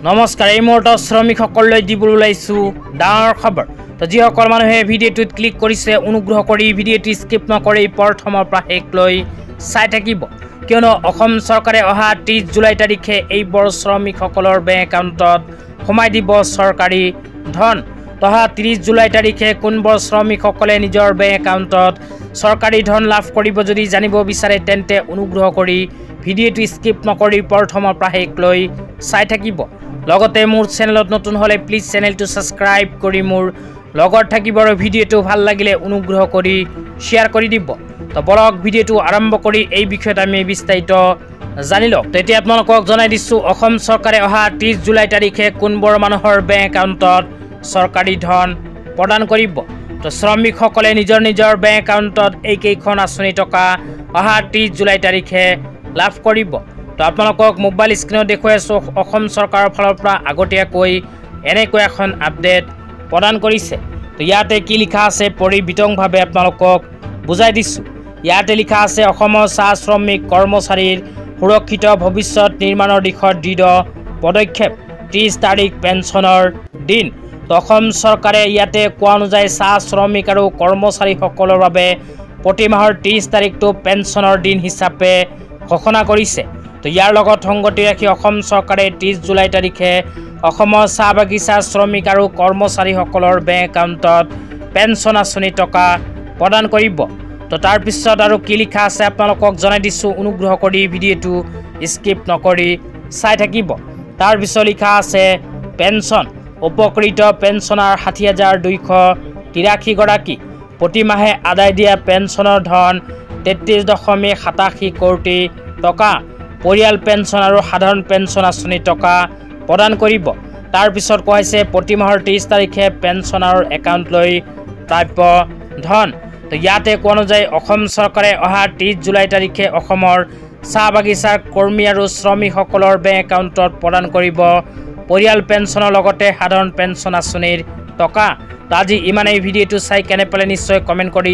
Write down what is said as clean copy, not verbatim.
নমস্কাৰ, এই মুহূৰ্তত শ্ৰমিকসকললৈ দিবলৈ ওলাইছো ডাঙৰ খবৰ। তো যিসকল মানুহে ভিডিঅ'টোত ক্লিক কৰিছে অনুগ্ৰহ কৰি ভিডিঅ'টো স্কিপ নকৰি প্ৰথমৰ পৰা শেষলৈ চাই থাকিব, কিয়নো অসম চৰকাৰে অহা 30 জুলাই তাৰিখে এইবোৰ শ্ৰমিকসকলৰ বেংক একাউণ্টত সোমাই দিব চৰকাৰী ধন। অহা 30 জুলাই তাৰিখে কোনবোৰ শ্ৰমিকসকলে নিজৰ বেংক একাউণ্টত চৰকাৰী ধন লাভ কৰিব যদি জানিব বিচাৰে তেন্তে অনুগ্ৰহ কৰি ভিডিঅ'টো স্কিপ নকৰি প্ৰথমৰ পৰা শেষলৈ চাই থাকিব। লগতে মোৰ চেনেলত নতুন হলে প্লিজ চেনেলটো সাবস্ক্ৰাইব কৰি মোৰ লগত থাকিব আৰু ভিডিঅ'টো ভাল লাগিলে অনুগ্ৰহ কৰি শ্বেয়াৰ কৰি দিব। তো বলক ভিডিঅ'টো আৰম্ভ কৰি এই বিষয়ত আমি বিস্তাৰিত জানি লওক। তেতিয়া আপোনালোকক জনাই দিছোঁ অসম চৰকাৰে অহা 30 জুলাই তাৰিখে কোনবোৰ মানুহৰ বেংক একাউণ্টত চৰকাৰী ধন প্ৰদান কৰিব। তো শ্ৰমিকসকলে নিজৰ নিজৰ বেংক একাউণ্টত এইকেইখন আঁচনি টকা অহা 30 জুলাই তাৰিখে লাভ কৰিব। তো আপোনালোকক মোবাইল স্ক্ৰীনত দেখুৱাই আছোঁ অসম চৰকাৰৰ ফালৰ পৰা আগতীয়াকৈ এনেকৈ এখন আপডেট প্ৰদান কৰিছে। তো ইয়াতে কি লিখা আছে পঢ়ি বিতংভাৱে আপোনালোকক বুজাই দিছোঁ। ইয়াতে লিখা আছে অসমৰ চাহ শ্ৰমিক কৰ্মচাৰীৰ সুৰক্ষিত ভৱিষ্যত নিৰ্মাণৰ দিশত দৃঢ় পদক্ষেপ, 30 তাৰিখ পেঞ্চনৰ দিন। তো অসম চৰকাৰে ইয়াতে কোৱা অনুযায়ী চাহ শ্ৰমিক আৰু কৰ্মচাৰীসকলৰ বাবে প্ৰতি মাহৰ 30 তাৰিখটো পেঞ্চনৰ দিন হিচাপে ঘোষণা কৰিছে। তো ইয়াৰ লগত সংগতি ৰাখি অসম চৰকাৰে 30 জুলাই তাৰিখে অসমৰ চাহ বাগিচা শ্ৰমিক আৰু কৰ্মচাৰীসকলৰ বেংক একাউণ্টত পেঞ্চন আঁচনি টকা প্ৰদান কৰিব। তো তাৰপিছত আৰু কি লিখা আছে আপোনালোকক জনাই দিছোঁ, অনুগ্ৰহ কৰি ভিডিঅ'টো স্কিপ নকৰি চাই থাকিব। তাৰপিছত লিখা আছে পেঞ্চন উপকৃত পেঞ্চনাৰ 60,283 গৰাকী, প্ৰতিমাহে আদায় দিয়া পেঞ্চনৰ ধন 33.87 কোটি টকা, পৰিয়াল পেঞ্চন আৰু সাধাৰণ পেঞ্চন আঁচনি টকা প্ৰদান কৰিব। তাৰপিছত কোৱা হৈছে প্ৰতি মাহৰ 30 তাৰিখে পেঞ্চনাৰ একাউণ্টলৈ প্ৰাপ্য ধন। তো ইয়াতে কোৱা অনুযায়ী অসম চৰকাৰে অহা 30 জুলাই তাৰিখে অসমৰ চাহ বাগিচাৰ কৰ্মী আৰু শ্ৰমিকসকলৰ বেংক একাউণ্টত প্ৰদান কৰিব পৰিয়াল পেঞ্চনৰ লগতে সাধাৰণ পেঞ্চন আঁচনিৰ টকা। তো আজি ইমানেই। ভিডিঅ'টো চাই কেনে পালে নিশ্চয় কমেণ্ট কৰি